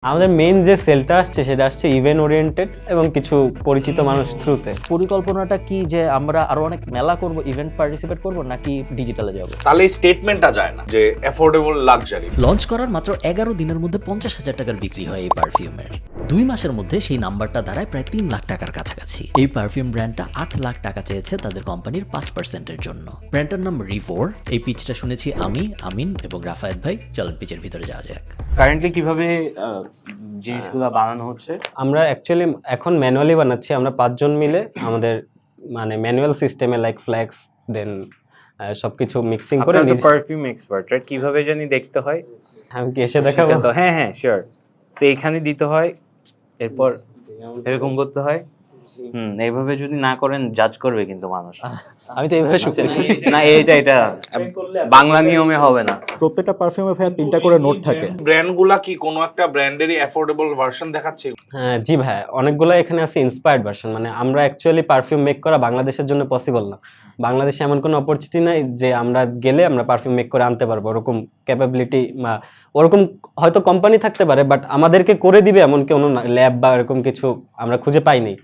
আমাদের মেইন যে সেলটা আসছে সেটা আসছে ইভেন্ট ওরিয়েন্টেড এবং কিছু পরিচিত মানুষ থ্রুতে। পরিকল্পনাটা কি যে আমরা আরো অনেক মেলা করব, ইভেন্ট পার্টিসিপেট করব, নাকি ডিজিটালে যাব? তাহলে এই স্টেটমেন্টটা যায় না যে অ্যাফোর্ডেবল লাক্সারি। লঞ্চ করার মাত্র 11 দিনের মধ্যে 50,000 টাকার বিক্রি হয় এই পারফিউমের। 2 মাসের মধ্যে সেই নাম্বারটা দাঁড়ায় প্রায় 3 লাখ টাকার কাছাকাছি। এই পারফিউম ব্র্যান্ডটা 8 লাখ টাকা চেয়েছে তাদের কোম্পানির 5%-এর জন্য। ব্র্যান্ডটার নাম রিভোর। এই পিচটা শুনেছি আমি, আমিন এবং রাফায়েত ভাই। চলেন পিচের ভিতরে যাওয়া যাক। কারেন্টলি কিভাবে জিনিসগুলো বানানো হচ্ছে? আমরা অ্যাকচুয়ালি এখন ম্যানুয়ালি বানাচ্ছি, আমরা 5 জন মিলে আমাদের মানে ম্যানুয়াল সিস্টেমে লাইক ফ্লেক্স দেন সবকিছু মিক্সিং করে আপনারা তো পারফিউম এক্সপার্ট, রাইট? কিভাবে জানি দেখতে হয়? আমি কি এসে দেখাবো? হ্যাঁ হ্যাঁ শিওর। সো এইখানে দিতে হয়, এরপর এরকম করতে হয়। এইভাবে যদি না করেন জাজ করবে কিন্তু মানুষ। আমি তো এইভাবে শুনতেছি। না এটা বাংলা নিয়মে হবে না। প্রত্যেকটা পারফিউমে ভাইয়া 3টা করে নোট থাকে। ব্র্যান্ডগুলা কি কোনো একটা ব্র্যান্ডেরই অ্যাফোর্ডেবল ভার্সন দেখাচ্ছে? জি ভাই, অনেকগুলো এখানে আছে ইন্সপায়ার্ড ভার্সন। মানে আমরা অ্যাকচুয়ালি পারফিউম মেক করা বাংলাদেশের জন্য পসিবল না। বাংলাদেশে এমন কোনো অপরচুনিটি নাই যে আমরা গেলে আমরা পারফিউম মেক করে আনতে পারবো, ওরকম ক্যাপাবিলিটি বা ওরকম হয়তো কোম্পানি থাকতে পারে, বাট আমাদেরকে করে দিবে এমন কোনো ল্যাব বা এরকম কিছু আমরা খুঁজে পাইনি।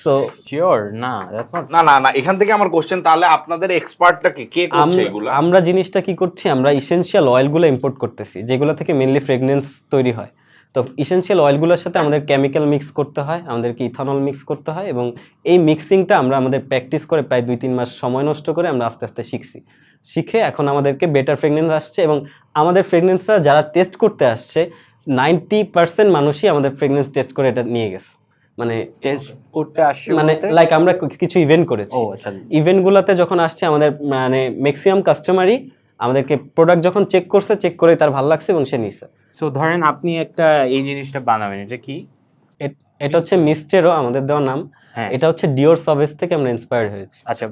সো শিওর না, দ্যাটস নট। না এখান থেকে আমার কোশ্চেন, তাহলে আপনাদের এক্সপার্টটা কে করছে এগুলো? আমরা জিনিসটা কি করছি, আমরা ইসেনশিয়াল অয়েলগুলো ইম্পোর্ট করতেছি যেগুলো থেকে মেইনলি ফ্রেগনেন্স তৈরি হয়। তো ইসেনশিয়াল অয়েলগুলোর সাথে আমাদের কেমিক্যাল মিক্স করতে হয়, আমাদেরকে ইথানল মিক্স করতে হয়, এবং এই মিক্সিংটা আমরা আমাদের প্র্যাকটিস করে প্রায় 2-3 মাস সময় নষ্ট করে আমরা আস্তে আস্তে শিখে এখন আমাদেরকে বেটার ফ্রেগনেন্স আসছে। এবং আমাদের ফ্রেগনেন্সটা যারা টেস্ট করতে আসছে 90% মানুষই আমাদের ফ্রেগনেন্স টেস্ট করে এটা নিয়ে গেছে। মানে টেস্ট করতে আসছে মানে লাইক আমরা কিছু ইভেন্ট করেছি, ও আচ্ছা। ইভেন্টগুলোতে যখন আসছে আমাদের মানে ম্যাক্সিমাম কাস্টমারই আমাদেরকে প্রোডাক্ট যখন চেক করে তার ভালো লাগছে এবং সে নিছে। সো ধরেন আপনি একটা এই জিনিসটা বানাবেন, এটা কি? এটা হচ্ছে মিস্টেরো আমাদের দেওয়া নাম। হ্যাঁ। এটা হচ্ছে ডিওর সভেজ থেকে আমরা ইন্সপায়ার্ড হয়েছি। আচ্ছা,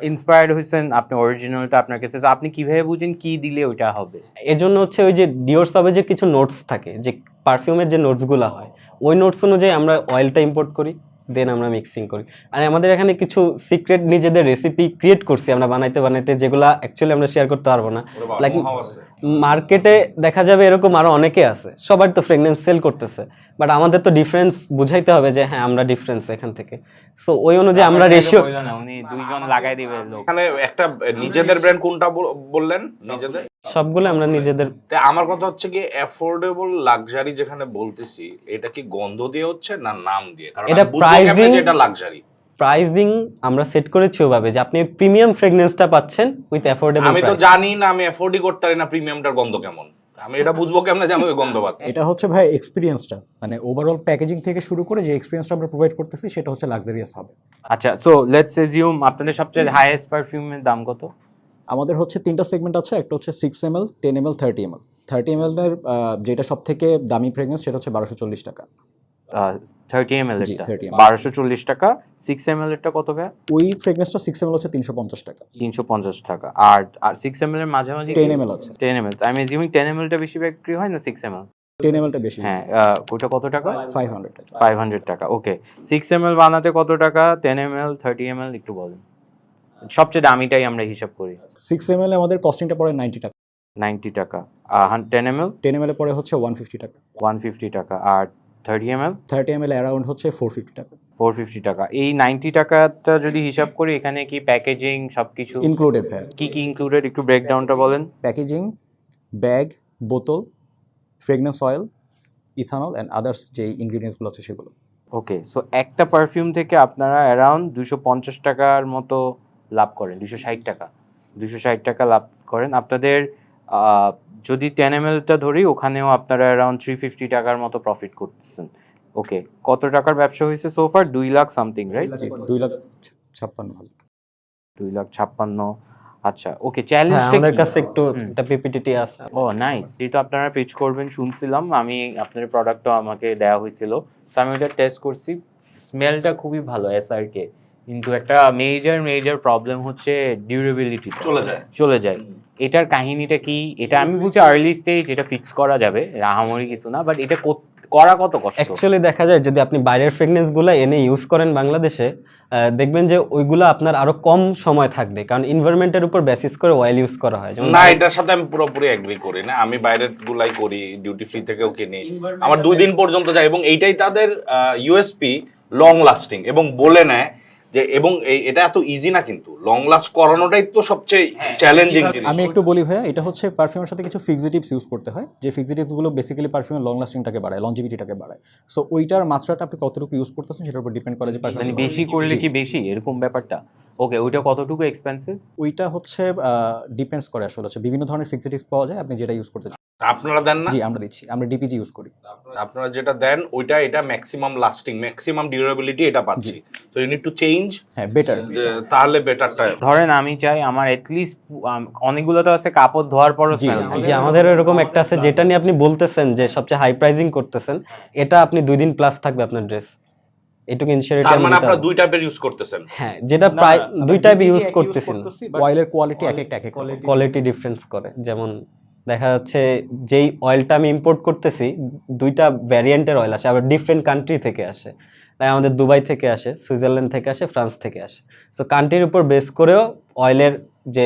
ইন্সপায়ার্ড হয়েছেন আপনি, অরিজিনালটা আপনার কাছে। তো আপনি কিভাবে বুঝেন কি দিলে ওইটা হবে? এজন্য হচ্ছে ওই যে ডিওর সভেজের কিছু নোটস থাকে, যে পারফিউমের যে নোটসগুলো হয় ওই নোটস অনুযায়ী আমরা অয়েলটা ইম্পোর্ট করি, দেন আমরা মিক্সিং করি। আর আমাদের এখানে কিছু সিক্রেট নিজেদের রেসিপি ক্রিয়েট করছি আমরা বানাইতে যেগুলো অ্যাকচুয়ালি আমরা শেয়ার করতে পারবো না। লাইক মার্কেটে দেখা যাবে এরকম আরো অনেকে আছে, সবার তো ফ্রেগনেন্স সেল করতেছে, বাট আমাদের তো ডিফারেন্স বুঝাইতে হবে যে হ্যাঁ আমরা ডিফারেন্স এখান থেকে। সো ওই অনুযায়ী আমরা রেশিও। উনি দুইজন লাগাই দিবে লোক। এখানে একটা নিজেদের ব্র্যান্ড কোনটা বললেন? নিজেদের সবগুলো আমরা নিজেদের। তাই আমার কথা হচ্ছে কি, অ্যাফোর্ডেবল লাক্সারি যেখানে বলতেছি, এটা কি গন্ধ দিয়ে হচ্ছে না নাম দিয়ে? কারণ এটা আমি বুঝবো কেমনে pricing- যে এটা লাক্সারি। প্রাইজিং আমরা সেট করেছি ওভাবে যে আপনি প্রিমিয়াম ফ্রেগনেন্সটা পাচ্ছেন উইথ অ্যাফোর্ডেবল আমি তো প্রাইস। জানি না, আমি অ্যাফোর্ডই করতে পারি না প্রিমিয়ামটার গন্ধ কেমন। আমি এটা বুঝবো কেমনে যে আমি ওই গন্ধ পাচ্ছি? এটা হচ্ছে ভাই এক্সপিরিয়েন্সটা, মানে ওভারঅল প্যাকেজিং থেকে শুরু করে যে এক্সপিরিয়েন্সটা আমরা প্রোভাইড করতেছি সেটা হচ্ছে লাক্সারিয়াস হবে। আচ্ছা, সো লেটস এজিউম আপনাদের সবচেয়ে হাইয়েস্ট পারফিউমের দাম কত? আমাদের হচ্ছে 3টা সেগমেন্ট আছে, একটা হচ্ছে 6 ml, 10 ml, 30 ml। 30 ml এর যেটা সবথেকে দামি ফ্রেগনেন্স সেটা হচ্ছে 1240 টাকা। 30 ml জি, এরটা 30 ml 1240 টাকা। 6 ml এরটা কত ভাই? ওই ফ্রেগনেন্সটা 6 ml হচ্ছে 350 টাকা। 350 টাকা। আর 6 ml এর মাঝামাঝি 10 ml আছে। 10 ml। আমি এজিউমিং 10 ml টা বেশি বিক্রি হয় না 6 ml? 10 ml টা বেশি। হ্যাঁ, ওটা কত টাকা? 500 টাকা। 500 টাকা। ওকে, 6 ml বানাতে কত টাকা? 10 ml, 30 ml একটু বলেন। সবচেয়ে দামিটাই আমরা হিসাব করি। 6 ml এ আমাদের কস্টিংটা পড়ে 90 টাকা। 90 টাকা। 10 ml 10 ml এ পড়ে হচ্ছে 150 টাকা। 150 টাকা। আর 30 ml 30 ml অ্যারাউন্ড হচ্ছে 450 টাকা। 450 টাকা। এই 90 টাকাটা যদি হিসাব করি, এখানে কি প্যাকেজিং সবকিছু ইনক্লুডেড ভাই। কি ইনক্লুডেড একটু ব্রেকডাউনটা বলেন। প্যাকেজিং, ব্যাগ, বোতল, fragrance oil, ethanol and others যে ইনগ্রিডিয়েন্টসগুলো আছে সেগুলো। ওকে, সো একটা পারফিউম থেকে আপনারা অ্যারাউন্ড 250 টাকার মতো লাভ করেন। 260 টাকা লাভ করেন। আপনাদের যদি 10 mlটা ধরি, ওখানেও আপনারা অ্যারাউন্ড 350 টাকার মতো প্রফিট করতেছেন। ওকে, কত টাকার ব্যবসা হয়েছে সোফার? 2 লাখ সামথিং, রাইট? জি, 2,56,000। 2,56,000। আচ্ছা, ওকে। হ্যাঁ, চ্যালেঞ্জটা আমাদের কি? কাছে একটু একটা পিপিটি আছে। ও নাইস। যেহেতু আপনারা পিচ করবেন শুনছিলাম, আমি আপনাদের প্রোডাক্টও আমাকে দেওয়া হয়েছিল, সো আমি ওটা টেস্ট করছি। স্মেলটা খুবই ভালো এসআরকে, কিন্তু একটা মেজর প্রবলেম হচ্ছে ডিউরেবিলিটি। চলে যায়। এটার কাহিনীটা কি? এটা আমি বুঝছি আর্লি স্টেজ, এটা ফিক্স করা যাবে, রাহামরি কিছু না, বাট এটা করা কত কষ্ট? অ্যাকচুয়ালি দেখা যায় যদি আপনি বাইরের ফ্রেগনেন্সগুলো এনে ইউজ করেন বাংলাদেশে, দেখবেন যে ওইগুলো আপনার আরো কম সময় থাকবে, কারণ এনভায়রনমেন্টের উপর বেসিস করে অয়েল ইউজ করা হয়। যেমন না, এটার সাথে আমি পুরোপুরি এগ্রি করি না। আমি বাইরের গুলাই করি, ডিউটি ফ্রি থেকেও কিনি, আমার 2 দিন পর্যন্ত যায়, এবং এইটাই তাদের ইউএসপি, লং লাস্টিং, এবং বলে নেয় যে, এবং এটা এত ইজি না, কিন্তু লং লাস্ট করানোটাই তো সবচেয়ে চ্যালেঞ্জিং জিনিস। আমি একটু বলি ভাইয়া, এটা হচ্ছে পারফিউমের সাথে কিছু ফিক্সিটিভস ইউজ করতে হয়, যে ফিক্সিটিভসগুলো বেসিক্যালি পারফিউমের লং লাস্টিংটাকে বাড়ায়, লঞ্জিভিটিটাকে বাড়ায়। সো ওইটার মাত্রাটা আপনি কতটুকু ইউজ করতেছেন সেটার উপর ডিপেন্ড করে যে মানে পারফিউম বেশি করলে কি বেশি, এরকম ব্যাপারটা? ওকে, ওইটা কতটুকু এক্সপেন্সিভ? ওইটা হচ্ছে ডিপেন্ডস করে আসলে, হচ্ছে বিভিন্ন ধরনের ফিক্সিটিভস পাওয়া যায়, আপনি যেটা ইউজ করতে চান। আপনারা দেন না? জি আমরা দিচ্ছি, আমরা ডিপিজি ইউজ করি। আপনারা যেটা দেন ওইটা, এটা ম্যাক্সিমাম লাস্টিং, ম্যাক্সিমাম ডিউরেবিলিটি এটা পাচ্ছি। তো ইউ নিড টু চেঞ্জ, হ্যাঁ বেটার। তাহলে বেটারটা। ধরেন আমি চাই আমার এটলিস্ট, অনেকগুলো তো আছে কাপড় ধোয়ার পরও জি, smell জি, হয়। যে আমাদের এরকম একটা আছে যেটা নিয়ে আপনি বলতেছেন যে সবচেয়ে হাই প্রাইজিং করতেছেন, এটা আপনি 2 দিন প্লাস থাকবে আপনার ড্রেস, এটুকু ইনসিওরিটি তার মানে আপনারা 2 টাইপের ইউজ করতেছেন? হ্যাঁ, যেটা প্রায় 2 টাইপ ইউজ করতেছি না, অয়েলের কোয়ালিটি এক একটা এক এক কোয়ালিটি ডিফারেন্স করে। যেমন দেখা যাচ্ছে যেই অয়েলটা আমি ইম্পোর্ট করতেছি, 2টা ভ্যারিয়েন্টের অয়েল আসে, আবার ডিফারেন্ট কান্ট্রি থেকে আসে। তাই আমাদের দুবাই থেকে আসে, সুইজারল্যান্ড থেকে আসে, ফ্রান্স থেকে আসে। সো কান্ট্রির উপর বেস করেও অয়েলের যে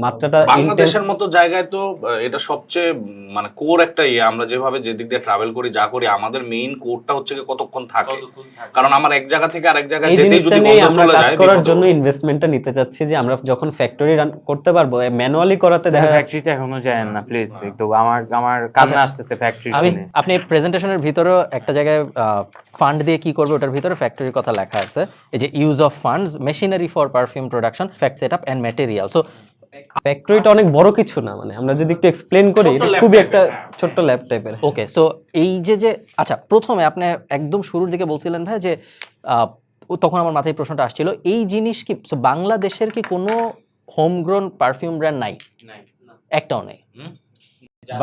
মাত্রাটা বাংলাদেশের মতো জায়গায় তো এটা সবচেয়ে মানে কোর একটা ইয়ে। আমরা যেভাবে যেদিক দিয়ে ট্রাভেল করি, যা করি, আমাদের মেইন কোরটা হচ্ছে কি কতক্ষণ থাকে, কারণ আমার এক জায়গা থেকে আরেক জায়গায় এই যেতেই জিনিসটা যদি নিয়ে বন্ধ আমরা চলে কাজ যায়, করার বিপদ জন্য হবে। ইনভেস্টমেন্টটা নিতে চাচ্ছি, যে আমরা যখন ফ্যাক্টরি রান করতে পারবো, ম্যানুয়ালি করাতে দেখা যাচ্ছে ফ্যাক্টরিতে এখনো যায় না, প্লিজ একটু, আমার কান্না আসতেছে ফ্যাক্টরি আমি শুনে। আপনি প্রেজেন্টেশনের ভিতরেও একটা জায়গায় ফান্ড দিয়ে কি করবে ওটার ভিতরে ফ্যাক্টরির কথা লেখা আছে, এই যে use of funds, machinery for perfume production, fact setup and material. So ফ্যাক্টরিটা অনেক বড় কিছু না, মানে আমরা যদি একটু এক্সপ্লেন করি, এটা খুবই একটা ছোট্ট ল্যাব টাইপের। ওকে, সো এই যে আচ্ছা, প্রথমে আপনি একদম শুরুর দিকে বলছিলেন ভাই যে তখন আমার মাথায় প্রশ্নটা আসছিল, এই জিনিস কি so বাংলাদেশের কি কোনো হোমগ্রোন পারফিউম ব্র্যান্ড নাই? একটাও নেই।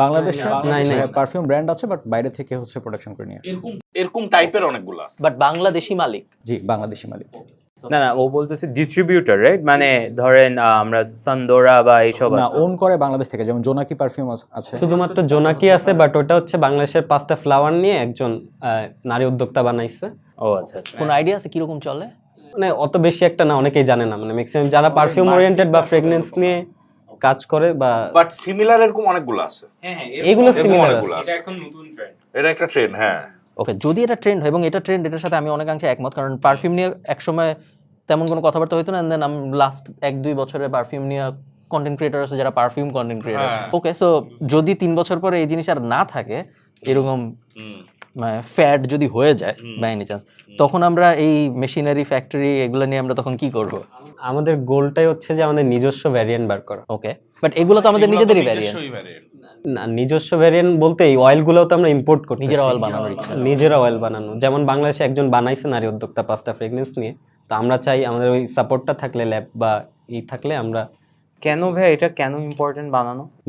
বাংলাদেশে নাই, নাই। পারফিউম ব্র্যান্ড আছে, বাট বাইরে থেকে হচ্ছে প্রোডাকশন করে নিয়ে আসে। এরকম টাইপের অনেকগুলো আছে। বাট বাংলাদেশি মালিক। জি, বাংলাদেশি মালিক। না না, ও বলতেছে ডিস্ট্রিবিউটর, রাইট? মানে ধরেন আমরা সান্দোরা বা এইসব না, আছে। ওন করে বাংলাদেশ থেকে, যেমন জোনাকি পারফিউম আছে। শুধুমাত্র জোনাকি আছে, বাট ওটা হচ্ছে বাংলাদেশের 5টা ফ্লাওয়ার নিয়ে একজন নারী উদ্যোক্তা বানাইছে। ও আচ্ছা আচ্ছা। কোনো আইডিয়া আছে কিরকম চলে? মানে অত বেশি একটা না, অনেকেই জানে না, মানে ম্যাক্সিমাম যারা পারফিউম ওরিয়েন্টেড বা ফ্রেগনেন্স নিয়ে কাজ করে বা বাট সিমিলার এরকম অনেকগুলো আছে। এগুলো সিমিলার অনেকগুলো আছে। আছে। এটা একটা ট্রেন্ড, হ্যাঁ। ওকে, যদি এটা ট্রেন্ড হয়, এবং এটা ট্রেন্ড, এটার সাথে আমি অনেকাংশে একমত, কারণ পারফিউম নিয়ে একসময় তেমন কোনো কথাবার্তা হইতো না, দেন লাস্ট 1-2 বছরে পারফিউম নিয়ে কন্টেন্ট ক্রিয়েটর আছে যারা পারফিউম কন্টেন্ট ক্রিয়েটর। ওকে, সো যদি 3 বছর পরে এই জিনিস আর না থাকে, এরকম ফ্যাট যদি হয়ে যায় বাই এনি চান্স, তখন আমরা এই মেশিনারি ফ্যাক্টরি এগুলো নিয়ে আমরা তখন কি করব? আমাদের গোলটাই হচ্ছে যে আমাদের নিজস্ব ভ্যারিয়েন্ট বার করা। ওকে, বাট এগুলো তো আমাদের নিজেদেরই ভ্যারিয়েন্ট। না, নিজস্ব ভ্যারিয়েন্ট বলতে এই অয়েলগুলোও তো আমরা ইম্পোর্ট করি, নিজেরা অয়েল বানানোর ইচ্ছা। নিজেরা অয়েল বানানো। যেমন বাংলাদেশে একজন বানাইছে নারী উদ্যোক্তা 5টা ফ্রেগনেন্স নিয়ে, তো আমরা চাই আমাদের ওই সাপোর্টটা থাকলে, ল্যাব বা থাকলে আমরা। কেন ভাই এটা কেন ইম্পর্টেন্ট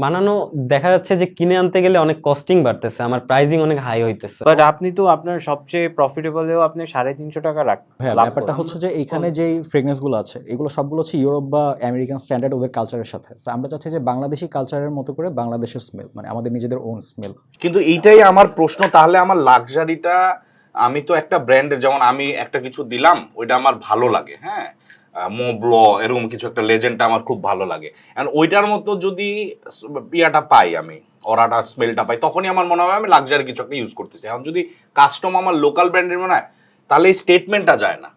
বানানো? দেখা যাচ্ছে যে কিনে আনতে গেলে অনেক কস্টিং বাড়তেছে, আমার প্রাইজিং অনেক হাই হইতেছে। বাট আপনি তো আপনার সবচেয়ে প্রফিটেবলেও আপনি 350 টাকা হ্যাঁ, লাভ ব্যাপারটা করেন। হচ্ছে যে এইখানে যেই ফ্রেগনেন্সগুলো আছে, এগুলো সবগুলো হচ্ছে ইউরোপ বা আমেরিকান স্ট্যান্ডার্ড, ওদের কালচারের সাথে। So আমরা চাচ্ছি যে বাংলাদেশি কালচারের মতো করে বাংলাদেশের স্মেল, মানে আমাদের নিজেদের ওন স্মেল। কিন্তু এইটাই আমার প্রশ্ন, তাহলে আমার লাক্সারিটা, আমি তো একটা ব্র্যান্ডের, যেমন আমি একটা কিছু দিলাম, ওইটা আমার ভালো লাগে, হ্যাঁ, মোবল এরকম কিছু একটা লেজেন্ডটা আমার খুব ভালো লাগে, এন্ড ওইটার মতো যদি ইয়াটা পাই, আমি অরাটা স্মেলটা পাই, তখনই আমার মনে হয় আমি লাক্সারি কিছু একটা ইউজ করতেছি। এখন যদি কাস্টম আমার লোকাল ব্র্যান্ডের মনে হয়, তাহলে এই স্টেটমেন্টটা যায় না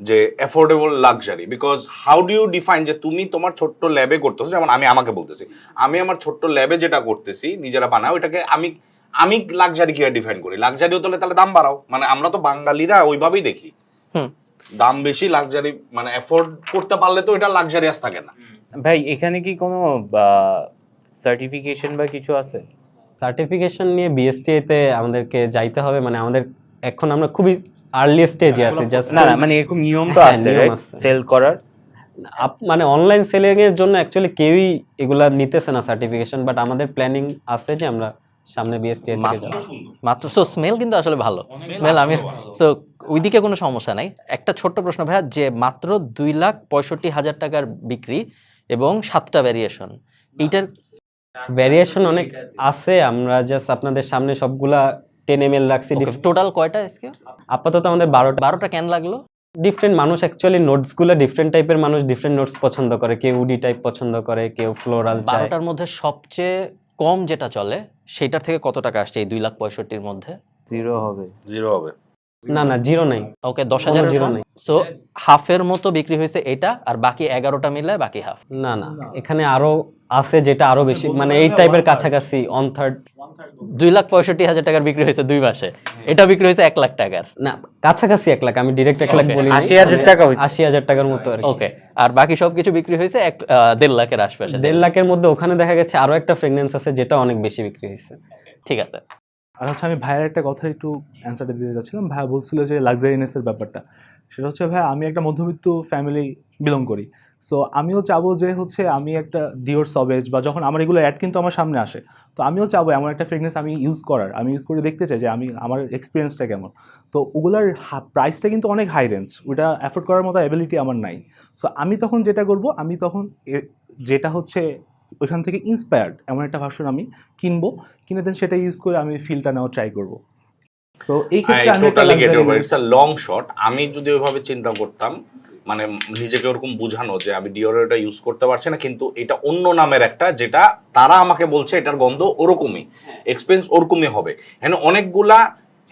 যে affordable luxury. Because how do you define যে তুমি তোমার ছোট্ট ল্যাবে করতেছো, যেমন আমি আমাকে বলতেছি, আমি আমার ছোট্ট ল্যাবে যেটা করতেছি নিজেরা বানাও, ওইটাকে আমি লাক্সারি কিভাবে ডিফাইন করি? লাক্সারি হতে হলে তাহলে দাম বাড়াও, মানে আমরা তো বাঙালিরা ওইভাবেই দেখি, দাম বেশি, লাক্সারি মানে এফোর্ড করতে পারলে তো এটা লাক্সারিয়াস থাকে না। ভাই এখানে কি কোনো সার্টিফিকেশন বা কিছু আছে? সার্টিফিকেশন নিয়ে বিএসটিআই তে আমাদেরকে যাইতে হবে, মানে আমাদের এখন আমরা খুবই আর্লি স্টেজে আছি। জাস্ট না না, মানে এরকম নিয়ম তো হ্যাঁ, আছে, নিয়ম আছে। সেল করার। মানে অনলাইন সেলিং এর জন্য অ্যাকচুয়ালি কেউই এগুলা নিতেছে না সার্টিফিকেশন, বাট আমাদের প্ল্যানিং আছে যে আমরা সামনে বিএসটিআই থেকে যাব। মাত্র সো স্মেল কিন্তু আসলে ভালো স্মেল, আমি সো ওইদিকে কোনো সমস্যা নাই। একটা ছোট্ট প্রশ্ন ভাইয়া, যে মাত্র 2,65,000 টাকার বিক্রি এবং 7টা ভ্যারিয়েশন, এইটার ভ্যারিয়েশন অনেক আছে, আমরা জাস্ট আপনাদের সামনে সবগুলা 10 ml রাখছি। টোটাল কয়টা এসকিউ? আপাতত আমাদের 12টা। 12টা ক্যান লাগলো। ডিফারেন্ট মানুষ অ্যাকচুয়ালি নোটসগুলো ডিফারেন্ট টাইপের মানুষ ডিফারেন্ট নোটস পছন্দ করে, কেউ উডি টাইপ পছন্দ করে, কেউ ফ্লোরাল চায়। 12টার মধ্যে সবচেয়ে কম যেটা চলে সেটার থেকে কত টাকা আসছে এই 2,65,000-র মধ্যে? 0 হবে। 0 হবে। না না, জিরো নাই। ওকে, 10,000 zero নাই। সো হাফের মতো বিক্রি হয়েছে এটা, আর বাকি 11টা মিলে বাকি হাফ। না না, এখানে আরো আছে যেটা আরো বেশি, মানে এই টাইপের কাছাকাছি 1/3। 2,65,000 টাকার বিক্রি হয়েছে 2 মাসে, এটা বিক্রি হয়েছে 1 লাখ টাকার। না, কাছাকাছি 1 লাখ, আমি ডিরেক্ট 1 লাখ Okay, বলি। 80,000 টাকা হয়েছে। 80,000 টাকার মতো আর কি। ওকে, আর বাকি সবকিছু বিক্রি হয়েছে 1.5 লাখের আশপাশে। 1.5 লাখের মধ্যে ওখানে দেখা গেছে আরো একটা ফ্রেগনেন্স আছে যেটা অনেক বেশি বিক্রি হয়েছে। ঠিক আছে। আর হচ্ছে আমি ভাইয়ের একটা কথা একটু অ্যান্সারটা দিতে চাচ্ছিলাম। ভাইয়া বলছিল যে লাক্সারিনেসের ব্যাপারটা, সেটা হচ্ছে ভাই আমি একটা মধ্যবিত্ত ফ্যামিলি বিলং করি। সো আমিও চাবো যে হচ্ছে আমি একটা ডিওর সবেজ বা যখন আমার এগুলো অ্যাড কিন্তু আমার সামনে আসে, তো আমিও চাবো এমন একটা ফ্রেগনেন্স আমি ইউজ করে দেখতে চাই যে আমার এক্সপিরিয়েন্সটা কেমন। তো ওগুলার প্রাইসটা কিন্তু অনেক হাই রেঞ্জ, ওটা অ্যাফোর্ড করার মতো অ্যাবিলিটি আমার নাই। সো আমি তখন যেটা করবো, আমি তখন যেটা হচ্ছে ওইখান থেকে ইন্সপায়ার্ড এমন একটা ভার্সন আমি কিনে দেন সেটা ইউজ করে আমি ফিলটা নেওয়ার ট্রাই করবো। সো এই ক্ষেত্রে আমি একটা ইটস আ লং শট। আমি যদি ওইভাবে চিন্তা করতাম, মানে নিজেকে ওরকম বুঝানো যে আমি ডিওর এটা ইউজ করতে পারছি না, কিন্তু এটা অন্য নামের একটা, যেটা তারা আমাকে বলছে এটার গন্ধ ওরকমই, এক্সপেন্স ওরকমই হবে। হ্যাঁ, অনেকগুলা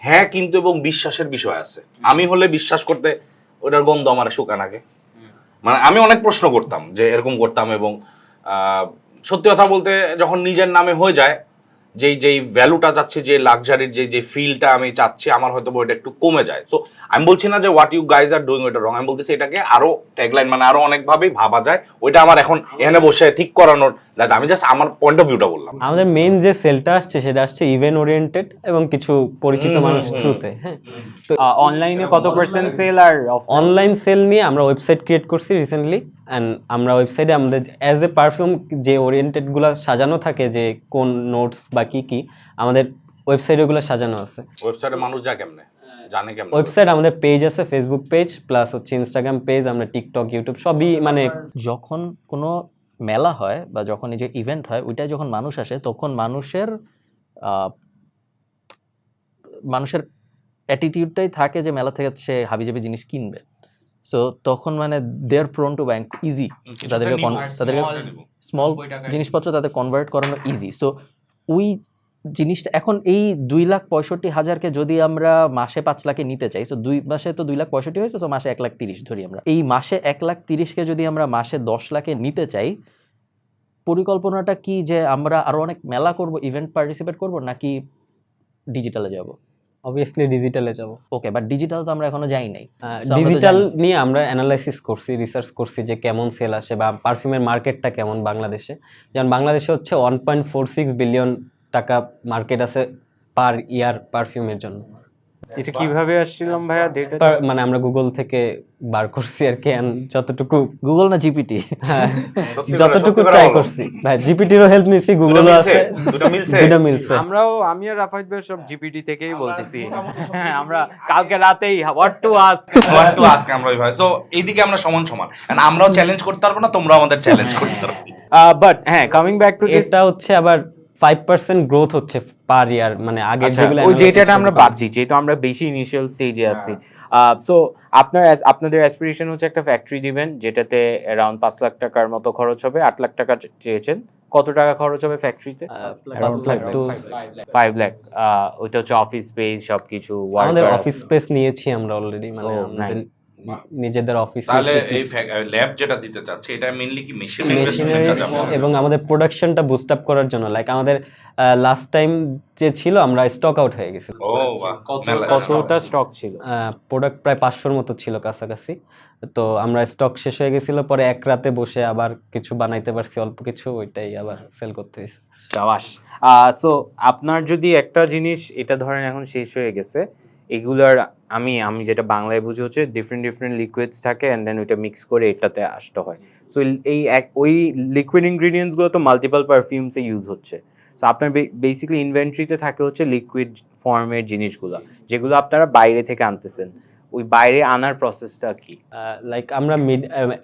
হ্যাঁ কিন্তু এবং বিশ্বাসের বিষয় আছে। আমি হলে বিশ্বাস করতে ওটার গন্ধ আমার শুকান আগে, মানে আমি অনেক প্রশ্ন করতাম যে এরকম করতাম। এবং সত্যি কথা বলতে যখন নিজের নামে হয়ে যায়, যেই ভ্যালুটা চাচ্ছি, যে লাক্সারির যে ফিলটা আমি চাচ্ছি, আমার হয়তো ওইটা একটু কমে যায়। সো আমি বলছি না যে what you guys are doing ওইটা রং, আমি বলতেছি এটাকে আরো ট্যাগলাইন মানে আরো অনেকভাবেই ভাবা যায়। ওইটা আমার এখন এখানে বসে ঠিক করানোর, আমি জাস্ট আমার পয়েন্ট অফ ভিউটা বললাম। আমাদের মেইন যে সেলটা আসছে সেটা আসছে ইভেন্ট ওরিয়েন্টেড এবং কিছু পরিচিত মানুষ থ্রুতে। হ্যাঁ, তো অনলাইনে কত % সেল আর অনলাইন সেল নিয়ে আমরা ওয়েবসাইট ক্রিয়েট করছি রিসেন্টলি। অ্যান্ড আমরা ওয়েবসাইটে আমাদের অ্যাজ এ পারফিউম যে ওরিয়েন্টেডগুলো সাজানো থাকে, যে কোন নোটস বা কি আমাদের ওয়েবসাইটে ওগুলো সাজানো আছে। ওয়েবসাইটে মানুষ যায় কেমনে, জানে কেমনে? ওয়েবসাইট আমাদের পেজ আছে, ফেসবুক পেজ প্লাস হচ্ছে ইনস্টাগ্রাম পেজ, আমরা টিকটক ইউটিউব সবই, মানে যখন কোনো মেলা হয় বা যখন এই যে ইভেন্ট হয়, ওইটায় যখন মানুষ আসে তখন মানুষের অ্যাটিটিউডটাই থাকে যে মেলা থেকে সে হাবিজাবি জিনিস কিনবে। সো তখন মানে দে আর প্রোন টু বাই ইজি, তাদেরকে স্মল জিনিসপত্র তাদের কনভার্ট করানো ইজি। সো ওই জিনিসটা এখন এই 2,65,000-কে যদি আমরা মাসে 5 লাখে নিতে চাই, সো 2 মাসে তো 2,65,000 হয়েছে, সো মাসে 1,30,000 ধরি আমরা। এই মাসে 1,30,000-কে যদি আমরা মাসে 10 লাখে নিতে চাই, পরিকল্পনাটা কি যে আমরা আরো অনেক মেলা করব, ইভেন্ট পার্টিসিপেট করব, নাকি ডিজিটালে যাব? অবভিয়াসলি ডিজিটালে যাব। ওকে, বাট ডিজিটাল তো আমরা এখনো যাই নাই। ডিজিটাল নিয়ে আমরা অ্যানালাইসিস করছি, রিসার্চ করছি যে কেমন সেল আসে বা পারফিউমের মার্কেটটা কেমন বাংলাদেশে। যেমন বাংলাদেশে হচ্ছে 1.46 বিলিয়ন টাকা মার্কেট আছে পার ইয়ার পারফিউমের জন্য। এটা কিভাবে আসছিলাম ভাইয়া ডেটা? মানে আমরা গুগল থেকে বার করছি আর কি, যতটুকু গুগল না জিপিটি, হ্যাঁ যতটুকু ট্রাই করছি ভাই, জিপিটিরও হেল্প নিছি, গুগলও আছে, দুটো মিলছে। আমি আর রাফায়েত ভাই সব জিপিটি থেকেই বলতেছি। হ্যাঁ, আমরা কালকে রাতেই হোয়াট টু আস্ক আমরা ওইভাবে। সো এইদিকে আমরা সমান, and আমরাও চ্যালেঞ্জ করতে পারবো না, তোমরাও আমাদের চ্যালেঞ্জ করতে পারবে। বাট হ্যাঁ, কামিং ব্যাক টু দিস, এটা হচ্ছে আবার 5% গ্রোথ হচ্ছে পার ইয়ার, মানে আগের যেগুলো ওই ডেটাটা আমরা বাদ দিই যেহেতু আমরা বেশি ইনিশিয়াল স্টেজে আছি। সো আপনাদের অ্যাসপিরেশন হচ্ছে একটা ফ্যাক্টরি দিবেন যেটাতে অ্যারাউন্ড 5 লাখ টাকার মতো খরচ হবে। 8 লাখ টাকা চেয়েছেন, কত টাকা খরচ হবে ফ্যাক্টরিতে? 5 লাখ। ওইটা হচ্ছে অফিস স্পেস সবকিছু, আমাদের অফিস স্পেস নিয়েছি আমরা অলরেডি, মানে আমাদের নিজেদের অফিস। তাহলে এই ল্যাব যেটা দিতে চাচ্ছি এটা মেইনলি কি মেশিনারি এবং আমাদের প্রোডাকশনটা বুস্ট আপ করার জন্য। লাইক আমাদের লাস্ট টাইম যে ছিল আমরা স্টক আউট হয়ে গেছি। ও বাহ, কতটা স্টক ছিল? প্রোডাক্ট প্রায় 500-র মতো ছিল কাছাকাছি। তো আমরা স্টক শেষ হয়ে গেছিল, পরে এক রাতে বসে আবার কিছু বানাইতে পারছি অল্প কিছু, ওইটাই আবার সেল করতে হয়েছে। শাবাশ। সো আপনার যদি একটা জিনিস, এটা ধরেন এখন শেষ হয়ে গেছে, এগুলার আমি যেটা বাংলায় বুঝি হচ্ছে ডিফারেন্ট লিকুইডস থাকে এন্ড দেন ওইটা মিক্স করে এটাতে আসতে হয়। সো ওই লিকুইড ইনগ্রেডিয়েন্টসগুলো তো মাল্টিপল পারফিউমসে ইউজ হচ্ছে। সো আপনার বেসিক্যালি ইনভেন্টরিতে থাকে হচ্ছে লিকুইড ফর্মের জিনিসগুলো, যেগুলো আপনারা বাইরে থেকে আনতেছেন। ওই বাইরে আনার প্রসেসটা কি? লাইক আমরা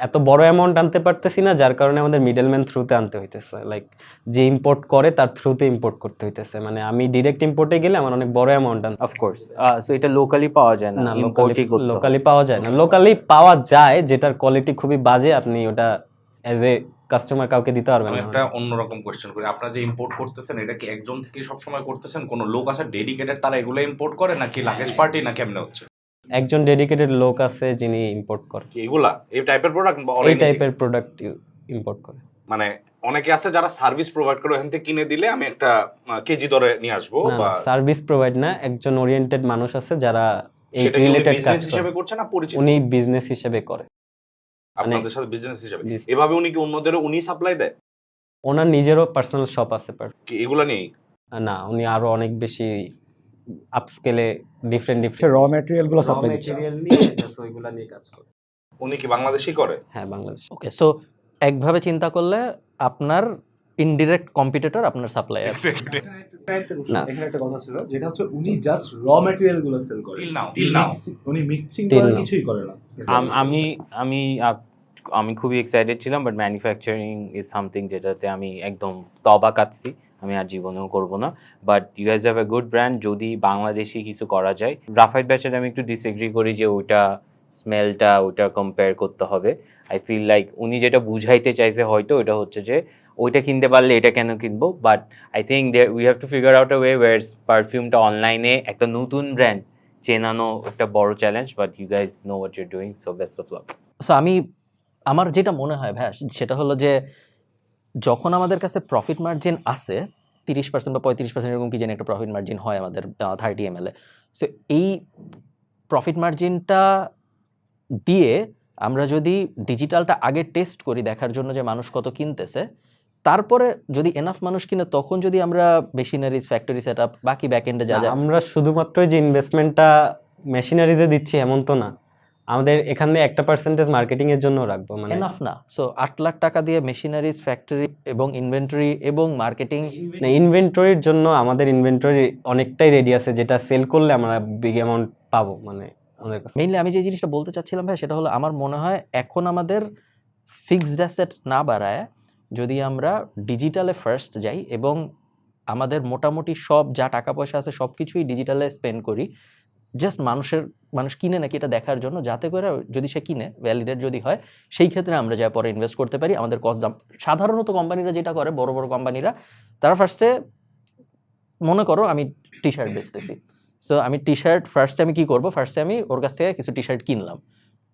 এত বড় অ্যামাউন্ট আনতে পারতেছি না, যার কারণে আমাদের মিডলম্যান থ্রুতে আনতে হইতেছে। লাইক যে ইম্পোর্ট করে তার থ্রুতে ইম্পোর্ট করতে হইতেছে, মানে আমি ডিরেক্ট ইম্পোর্টে গেলে আমার অনেক বড় অ্যামাউন্ট আনতে অফকোর্স। সো এটা লোকালি পাওয়া যায় না, ইম্পোর্টই করতে হয়। লোকালি পাওয়া যায় না। লোকালি পাওয়া যায়, যেটার কোয়ালিটি খুবই বাজে, আপনি ওটা অ্যাজ এ কাস্টমার কাউকে দিতে পারবেন আমি না। একটা অন্যরকম কোশ্চেন করি, আপনারা যে ইম্পোর্ট করতেছেন এটা কি একজন থেকেই সবসময় করতেছেন, কোনো লোক আছে ডেডিকেটেড তারা এগুলো ইম্পোর্ট করে, নাকি লাগেজ পার্টি, না কেমনে হচ্ছে? একজন ডেডিকেটেড লোক আছে যিনি ইম্পোর্ট করে কি এগুলা এই টাইপের প্রোডাক্ট, এই টাইপের প্রোডাক্ট ইম্পোর্ট করে। মানে অনেকে আছে যারা সার্ভিস প্রোভাইড করে, ওখান থেকে কিনে দিলে আমি একটা কেজি দরে নিয়ে আসবো, না বা সার্ভিস প্রোভাইড না, একজন ওরিয়েন্টেড মানুষ আছে যারা এই সেটা কি উনি রিলেটেড কাজ বিজনেস হিসেবে করে। করছে না পরিচিত? উনি বিজনেস হিসেবে করে, আপনাদের সাথে বিজনেস হিসেবে এভাবে উনি কি অন্যদেরও উনি সাপ্লাই দেয়? ওনার নিজেরও পার্সোনাল শপ আছে। কি এগুলা নিয়েই? না, উনি আরো অনেক বেশি আপস্কেলে ডিফারেন্ট র ম্যাটেরিয়ালগুলো সাপ্লাই দিচ্ছে। নিয়ে ওইগুলা নিয়ে কাজ করে। উনি কি বাংলাদেশই করে? হ্যাঁ, বাংলাদেশ। ওকে, সো একভাবে চিন্তা করলে আপনার ইনডিরেক্ট কম্পিটিটর আপনার সাপ্লায়ার। না। এখানে একটা কথা ছিল, যেটা হচ্ছে উনি জাস্ট র ম্যাটেরিয়াল গুলো সেল করে, Till now. উনি মিক্সিং Till করে now. কিছুই করে না। আমি আমি আমি খুবই এক্সাইটেড ছিলাম, বাট ম্যানুফ্যাকচারিং ইজ সামথিং যেটাতে আমি একদম তবা কাটছি, আমি আর জীবনেও করব না। But you has have a good brand, যদি বাংলাদেশি কিছু করা যায়। গ্রাফাইট ব্যাচের আমি একটু ডিসএগ্রি করি যে ওইটা স্মেলটা ওইটা কম্পেয়ার করতে হবে। আই ফিল লাইক উনি যেটা বুঝাইতে চাইছে হয়তো ওইটা হচ্ছে যে ওইটা কিনতে পারলে এটা কেন কিনবো, but I think we have to figure out a way where পারফিউমটা অনলাইনে একটা নতুন ব্র্যান্ড চেনানো একটা বড় challenge, but you guys know what you're doing, so best of luck. So আমার যেটা মনে হয় ভাই, সেটা হলো যে যখন আমাদের কাছে প্রফিট মার্জিন আছে 30% বা 35% এরকম কি জানি একটা প্রফিট মার্জিন হয় আমাদের 30 ml এ। সো এই প্রফিট মার্জিনটা দিয়ে আমরা যদি ডিজিটালটা আগে টেস্ট করি দেখার জন্য যে মানুষ কত কিনতেছে, তারপরে যদি এনাফ মানুষ কিনে, তখন যদি আমরা মেশিনারিজ, ফ্যাক্টরি সেট আপ, বাকি ব্যাকএন্ডে যা যা আমরা শুধুমাত্র যে ইনভেস্টমেন্টটা মেশিনারিজে দিচ্ছি এমন তো না, আমাদের এখানে একটা পার্সেন্টেজ মার্কেটিং এর জন্য রাখবো, মানে এনাফ না। সো 8 লাখ টাকা দিয়ে মেশিনারিজ, ফ্যাক্টরি এবং ইনভেন্টরি এবং মার্কেটিং। ইনভেন্টরির জন্য আমাদের ইনভেন্টরি অনেকটাই রেডি আছে, যেটা সেল করলে আমরা বিগ অ্যামাউন্ট পাবো। মানে মেইনলি আমি যে জিনিসটা বলতে চাচ্ছিলাম ভাই, সেটা হলো আমার মনে হয় এখন আমাদের ফিক্সড অ্যাসেট না বাড়ায় যদি আমরা ডিজিটালে ফার্স্ট যাই এবং আমাদের মোটামুটি সব যা টাকা পয়সা আছে সব কিছুই ডিজিটালে স্পেন্ড করি, জাস্ট মানুষ কিনে নাকি এটা দেখার জন্য, যাতে করে যদি সে কিনে ভ্যালিডেট যদি হয়, সেই ক্ষেত্রে আমরা যা পরে ইনভেস্ট করতে পারি। আমাদের কস্ট দাম সাধারণত কোম্পানিরা যেটা করে, বড় বড় কোম্পানিরা, তারা ফার্স্টে মনে করো আমি টি শার্ট বেচতেছি, সো আমি টি শার্ট ফার্স্টে আমি কী করবো, ফার্স্টে আমি ওর কাছ থেকে কিছু টি শার্ট কিনলাম,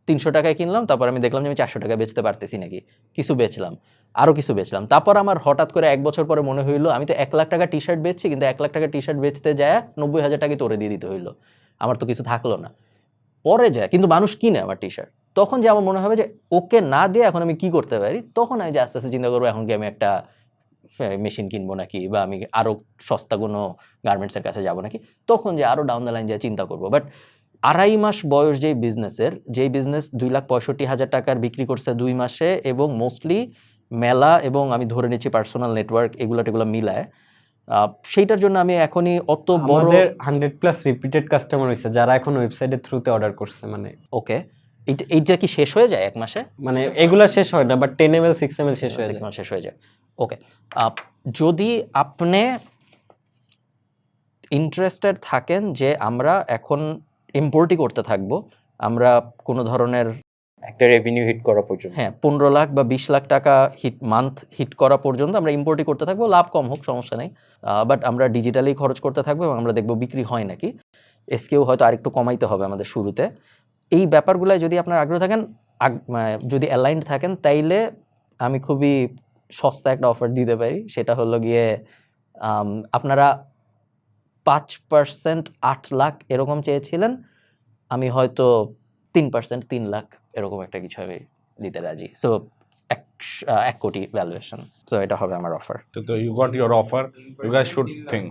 300 টাকায় কিনলাম, তারপর আমি দেখলাম যে আমি 400 টাকায় বেচতে পারতেছি নাকি, কিছু বেচলাম, আরও কিছু বেচলাম। তারপর আমার হঠাৎ করে 1 বছর পরে মনে হইলো আমি তো 1 লাখ টাকা টি শার্ট বেচছি, কিন্তু 1 লাখ টাকা টি শার্ট বেচতে যায় 90,000 টাকায় তোরে দিয়ে দিতে হইলো, আমার তো কিছু থাকলো না। পরে যায় কিন্তু মানুষ কিনে আমার টি শার্ট, তখন যে আমার মনে হবে যে ওকে না দিয়ে এখন আমি কি করতে পারি, তখন আমি যে আস্তে আস্তে চিন্তা করবো এখন কি আমি একটা মেশিন কিনবো নাকি, বা আমি আরও সস্তা কোনো গার্মেন্টসের কাছে যাবো নাকি, তখন যে আরও ডাউন দ্য লাইন যে চিন্তা করবো। বাট 2.5 মাস বয়স যেই বিজনেস 2,65,000 টাকার বিক্রি করছে 2 মাসে, এবং মোস্টলি মেলা এবং আমি ধরে নিচ্ছি পার্সোনাল নেটওয়ার্ক এগুলো মিলায়, সেইটার জন্য আমি এখনই অত বড় 100+ রিপিটেড কাস্টমার হয়েছে যারা এখন ওয়েবসাইটের থ্রুতে অর্ডার করছে। মানে ওকে, এইটা কি শেষ হয়ে যায় 1 মাসে? মানে এগুলা শেষ হয় না, বাট 10 ml 6 ml শেষ হয়ে যায়। 6 মাস শেষ হয়ে যায়। ওকে, যদি আপনি ইন্টারেস্টেড থাকেন যে আমরা এখন ইম্পোর্টই করতে থাকবো, আমরা কোনো ধরনের একটা রেভিনিউ হিট করা পর্যন্ত, হ্যাঁ 15 লাখ বা 20 লাখ টাকা মান্থ হিট করা পর্যন্ত আমরা ইম্পোর্টই করতে থাকবো, লাভ কম হোক সমস্যা নেই, বাট আমরা ডিজিটালি খরচ করতে থাকবো এবং আমরা দেখবো বিক্রি হয় নাকি। এসকেও হয়তো আরেকটু কমাইতে হবে আমাদের শুরুতে। এই ব্যাপারগুলোয় যদি আপনার আগ্রহ থাকেন, যদি অ্যালাইন্ড থাকেন, তাইলে আমি খুবই সস্তা একটা অফার দিতে পারি। সেটা হলো গিয়ে আপনারা 5% 8 লাখ এরকম চেয়েছিলেন, আমি হয়তো 3% 3 লাখ এরকম একটা কিছু আমি দিতে রাজি। সো 1 কোটি ভ্যালুয়েশন, সো এটা হবে আমার offer. So you got your offer. You guys should think.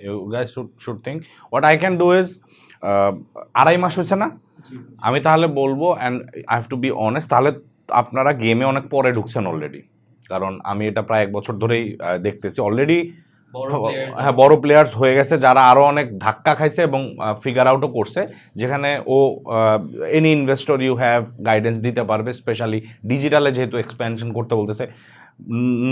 You guys should think. What I can do is, 2.5 মাস হয়েছে না, আমি তাহলে বলবো, and I have to be honest, তাহলে আপনারা গেমে অনেক পরে ঢুকছেন অলরেডি, কারণ আমি এটা প্রায় 1 বছর ধরেই দেখতেছি। অলরেডি হ্যাঁ বড় প্লেয়ার্স হয়ে গেছে যারা আরো অনেক ধাক্কা খাইছে এবং ফিগার আউটও করছে, যেখানে ও any investor you have guidance দিতে পারবে, স্পেশালি ডিজিটালে যেহেতু এক্সপ্যানশন করতে বলতেছে,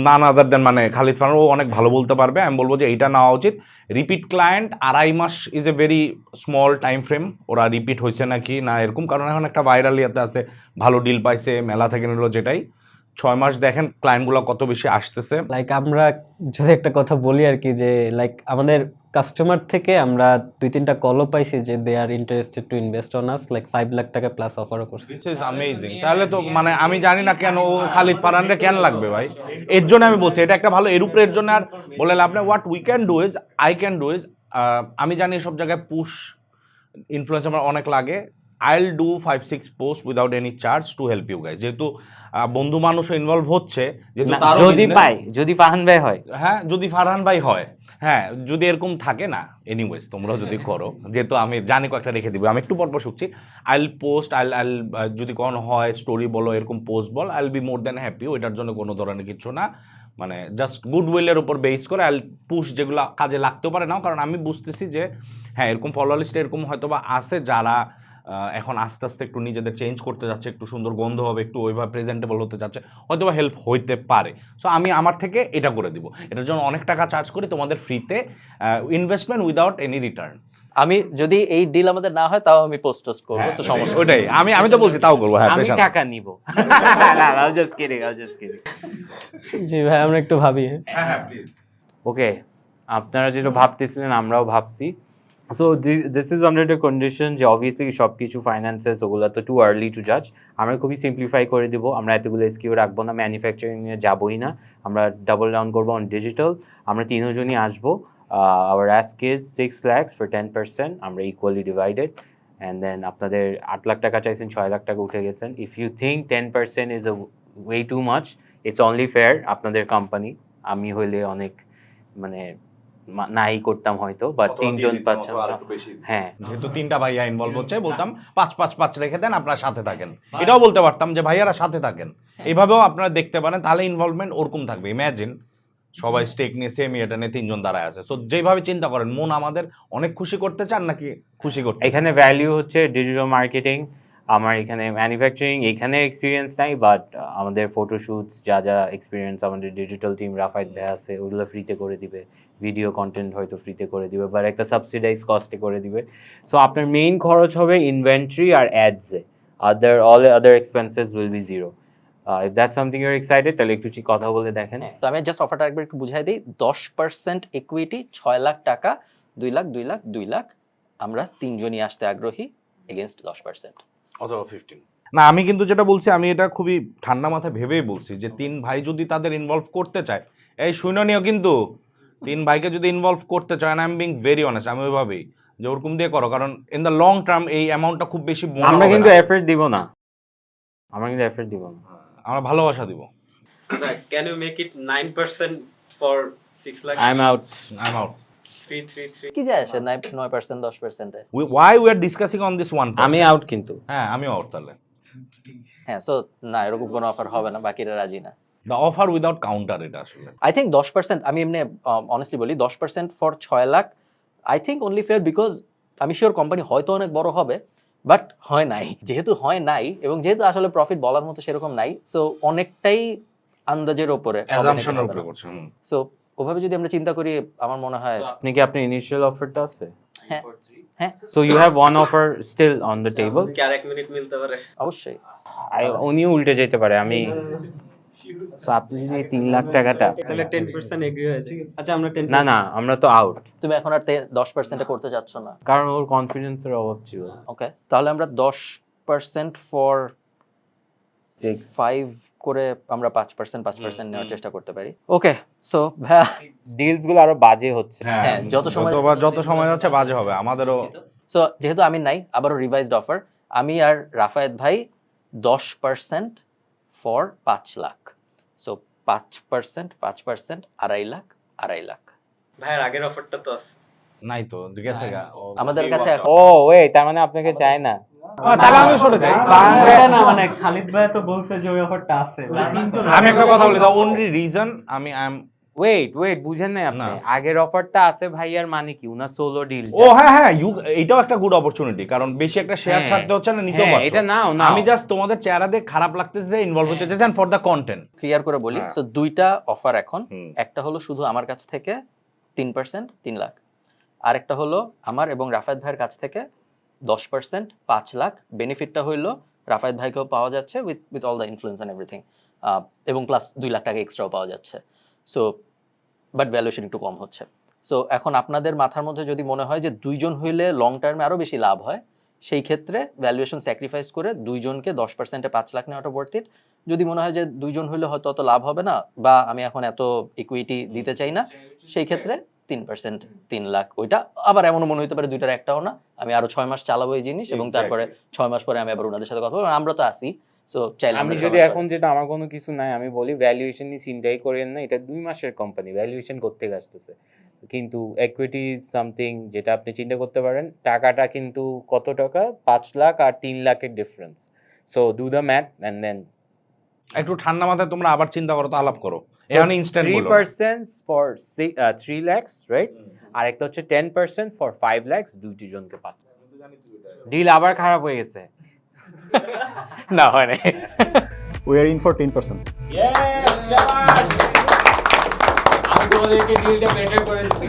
নান আদার দেন মানে খালিদ ফারহান, ও অনেক ভালো বলতে পারবে। আমি বলবো যে এইটা নেওয়া উচিত। রিপিট ক্লায়েন্ট 2.5 মাস is a very small time frame, ওরা রিপিট হয়েছে নাকি না এরকম, কারণ এখন একটা ভাইরাল ইয়াতে আছে, ভালো ডিল পাইছে, মেলা থেকে নিল, যেটাই 6 মাস দেখেন ক্লায়েন্টগুলো কত বেশি আসতেছে। লাইক আমরা যদি একটা কথা বলি আর কি, যে লাইক আমাদের কাস্টমার থেকে আমরা 2-3টা কলও পাইছি যে they are interested to invest on us, like 5 lakh টাকা প্লাস অফারও করছে। This is amazing. তাহলে তো মানে আমি জানি না কেন ও খালিদ ফারহানরে কেন লাগবে ভাই, এর জন্য আমি বলছি এটা একটা ভালো এর উপরে, এর জন্য আর বলে লাভ নেই। What we can do is, I can do is, আমি জানি সব জায়গায় পুশ ইনফ্লুয়েন্স আমার অনেক লাগে, I'll do 5-6 post without any charge to help you guys, যেহেতু বন্ধু মানুষও ইনভলভ হচ্ছে, যেহেতু তারও যদি business- পাই, যদি ফারহান ভাই হয়, হ্যাঁ যদি ফারহান ভাই হয়, হ্যাঁ যদি এরকম থাকে না, এনিওয়েজ তোমরাও যদি করো, যেহেতু আমি জানি কয়েকটা রেখে দিব, আমি একটু পরপর শুনছি, আইল পোস্ট, আইল যদি কোনো হয় স্টোরি বলো, এরকম পোস্ট বল, আইল বি মোর দ্যান হ্যাপি। ওইটার জন্য কোনো ধরনের কিছু না, মানে জাস্ট গুডউইলের উপর বেস করে আইল পুশ, যেগুলো কাজে লাগতেও পারে নাও, কারণ আমি বুঝতেছি যে হ্যাঁ এরকম ফলোয়ার লিস্টে এরকম হয়তো বা আছে যারা এখন আস্তে আস্তে একটু নিজেদের চেঞ্জ করতে যাচ্ছে, একটু সুন্দর গন্ধ হবে, একটু ওইভাবে প্রেজেন্টেবল হতে যাচ্ছে, হয়তো বা হেল্প হইতে পারে। সো আমি আমার থেকে এটা করে দিব, এটার জন্য অনেক টাকা চার্জ করি তোমাদের ফ্রিতে, ইনভেস্টমেন্ট উইদাউট এনি রিটার্ন। আমি যদি এই ডিল আমাদের না হয় তাও আমি পোস্ট টোস্ট করবো, তো সমস্যা নেই। ওইটাই আমি তো বলছি, তাও করবো, হ্যাঁ আমি pressure টাকা নিব। Just kidding, just kidding. জি ভাই, আমরা একটু ভাবি। হ্যাঁ হ্যাঁ প্লিজ। ওকে, আপনারা যেটা ভাবতেছিলেন আমরাও ভাবছি। So this is under the condition যে অবভিয়াসলি সব কিছু ফাইন্যান্সেস ওগুলো তো টু আর্লি টু জাজ। আমরা খুবই সিম্পলিফাই করে দিব, আমরা এতগুলো স্কিউ রাখবো না, ম্যানুফ্যাকচারিংয়ে যাবোই না, আমরা ডাবল ডাউন করবো অন ডিজিটাল। আমরা তিনজনই আসবো, our ask is 6 lakhs for 10%, আমরা ইকুয়ালি ডিভাইডেড, অ্যান্ড দেন আপনাদের 8 লাখ টাকা চাইছেন, 6 লাখ টাকা উঠে গেছেন। If you think 10% is a way too much, it's only fair, আপনাদের কোম্পানি, আমি হইলে অনেক মানে নাই করতাম হয়তো, বা 3 জন 5 জন, হ্যাঁ যেহেতু 3টা ভাইয়া ইনভলভ হচ্ছে, বলতাম 5-5-5 রেখে দেন, আপনারা সাথে থাকেন, এটাও বলতে পারতাম যে ভাইয়ারা সাথে থাকেন, এইভাবেও আপনারা দেখতে পারেন, তাহলে ইনভলভমেন্ট ওরকম থাকবে। ইম্যাজিন সবাই স্টেক নিয়ে সেম এটা নিয়ে 3 জন দাঁড়ায় আছে। সো যেভাবে চিন্তা করেন, মন আমাদের অনেক খুশি করতে চান নাকি খুশি করতে চান? এখানে ভ্যালিউ হচ্ছে ডিজিটাল মার্কেটিং, আমার এখানে ম্যানুফ্যাকচারিং এখানে এক্সপিরিয়েন্স নাই, বাট আমাদের ফটোশুটস যা যা এক্সপিরিয়েন্স আমাদের ডিজিটাল টিম রাফায়েত ভাই আছে, ওগুলো ফ্রিতে করে দিবে, ভিডিও কন্টেন্ট হয়তো ফ্রিতে করে দিবে, বা একটা সাবসিডাইজ কস্টে করে দিবে। সো আপনার মেইন খরচ হবে ইনভেন্টরি আর অ্যাডসে, all other expenses will be zero. If that's something you are excited, তাহলে একটু কথা বলে দেখেন। তো আমি জাস্ট অফারটা একবার একটু বুঝাই দিই। 10% ইকুইটি, 6 লাখ টাকা, 2 লাখ 2 লাখ 2 লাখ, আমরা তিনজনই আসতে আগ্রহী, এগেনস্ট 10%। অথবা 15। না আমি কিন্তু যেটা বলছি, আমি এটা খুবই ঠান্ডা মাথায় ভেবেই বলছি যে 3 ভাই যদি তাদের ইনভলভ করতে চায়, এই শুননিও কিন্তু 3 ভাইকে যদি ইনভলভ করতে চায়, I am being very honest, আমি ওইভাবেই যে ওরকম দিয়ে করো, কারণ ইন দ্য লং টার্ম এই অ্যামাউন্টটা খুব বেশি মনে আমরা হবে কিন্তু না। এফর্ট দিব না, আমরা কিন্তু এফর্ট দিব না, আমরা ভালোবাসা দিব। Can you make it 9% for 6 lakh? I am out. I am out. 333 কি যায় আসে 9% 10%-এ? Why we are discussing on this 1%? আমি আউট কিন্তু। হ্যাঁ আমিও আউট তাহলে। হ্যাঁ, সো না, এরকম কোনো অফার হবে না, বাকিরা রাজি না। দ্য অফার উইদাউট কাউন্টার, এটা আসলে আই থিঙ্ক 10%, আমি এমনি অনেস্টলি বলি 10% for 6 lakh I think only fair, because আমি শিওর কোম্পানি হয়তো অনেক বড় হবে, বাট হয় নাই, যেহেতু হয় নাই এবং যেহেতু আসলে প্রফিট বলার মতো সেরকম নাই, সো অনেকটাই আন্দাজের উপরে, অ্যাজাম্পশনের উপরে করছে। সো ওভাবে যদি আমরা চিন্তা করি, আমার মনে হয় আপনি কি আপনার ইনিশিয়াল অফারটা আছে? হ্যাঁ হ্যাঁ so you have one offer still on the table. কি আর 1 মিনিট মিলতে পারে? অবশ্যই। উনিও উল্টে যেতে পারে, আমি সো আপনি যদি 3 লাখ টাকাটা, তাহলে 10% এগ্রি হয়ে যায়। আচ্ছা আমরা 10। না না আমরা তো আউট, তুমি এখন আর 10%-এ করতে চাচ্ছ না? কারণ ওর কনফিডেন্সের অভাব ছিল। ওকে, তাহলে আমরা 10% ফর 5 করে আমরা 5% নেওয়ার চেষ্টা করতে পারি। ওকে, সো ভাইয়া ডিলস গুলো আরো বাজে হচ্ছে। হ্যাঁ, যত সময় যাচ্ছে বাজে হবে আমাদেরও। সো যেহেতু আমি নাই, আবারও রিভাইজড অফার, আমি আর রাফায়েত ভাই 10% ফর 5 লাখ। সো 5%, 5%, 2.5 লাখ, 2.5 লাখ। ভাইয়ের আগের অফারটা তো আছে। নাই তো গেছে গা। আমাদের কাছে ও ওই তার মানে আপনাকে চায় না। তাহলে আমি সরে যাই। না মানে খালিদ ভাই তো বলছে যে ওই অফারটা আছে। আমি একটা কথা বলি, দ্য অনলি রিজন আমি আই এম ওয়েট বুঝেন না আপনি, না। আগের অফারটা আছে ভাইয়ার মানে কি উনার সোলো ডিল। ও হ্যাঁ, এটাও একটা গুড অপরচুনিটি, কারণ বেশি একটা শেয়ার হ্যাঁ। ছাড়তে হচ্ছে না, নিতেও হ্যাঁ, পারছো। এটা নাও। আমি জাস্ট তোমাদের চেহারা দেখে খারাপ লাগতেছে, ইনভলভ হতে চাইছি ফর দ্য কন্টেন্ট। ক্লিয়ার করে বলি, হ্যাঁ। সো দুইটা অফার এখন। হুম। একটা হলো শুধু আমার কাছ থেকে 3% 3 লাখ, আরেকটা হলো আমার এবং রাফায়েত ভাইয়ের কাছ থেকে 10% 5 লাখ। বেনিফিটটা হইলো রাফায়েত ভাইকেও পাওয়া যাচ্ছে with all the influence and everything, এবং প্লাস 2 লাখ টাকা এক্সট্রাও পাওয়া যাচ্ছে। সো বাট ভ্যালুয়েশন একটু কম হচ্ছে। সো এখন আপনাদের মাথার মধ্যে যদি মনে হয় যে দুইজন হইলে লং টার্মে আরও বেশি লাভ হয়, সেই ক্ষেত্রে ভ্যালুয়েশন স্যাক্রিফাইস করে দুইজনকে 10%-এ 5 লাখ নেওয়াটা worth it। যদি মনে হয় যে দুইজন হইলে হয়তো অত লাভ হবে না, বা আমি এখন এত ইকুইটি দিতে চাই না, সেই ক্ষেত্রে 3% 3 লাখ। ওইটা আবার এমনও মনে হতে পারে দুইটার একটাও না, আমি আরো 6 মাস চালাবো এই জিনিস, এবং তারপরে 6 মাস পরে আমি আবার ওনাদের সাথে কথা বলবো। আমরা তো আসি, সো চাইলে আমি আমরা 6 যদি মাস পরে- এখন যেটা আমার কোনো কিছু নাই, আমি বলি ভ্যালুয়েশন নিয়ে চিন্তাই করেন না, এটা 2 মাসের কোম্পানি, ভ্যালুয়েশন করতে আসতেছে। কিন্তু ইকুইটি ইজ সামথিং যেটা আপনি চিন্তা করতে পারেন। টাকাটা কিন্তু কত টাকা, 5 লাখ আর 3 লাখের difference. So do the math and then একটু ঠান্ডা মাথায় তোমরা আবার চিন্তা করো, তো আলাপ করো, এখন ইনস্ট্যান্ট বলো। 3% ফর 3 lakhs, রাইট? আর একটা হচ্ছে 10% ফর 5 lakhs, দুইটি জনকে পাচ্ছে। ডিল আবার খারাপ হয়ে গেছে। না হয় না। We are in for 10%। আমি তোমাদেরকে ডিলটা বেটার করে দিতে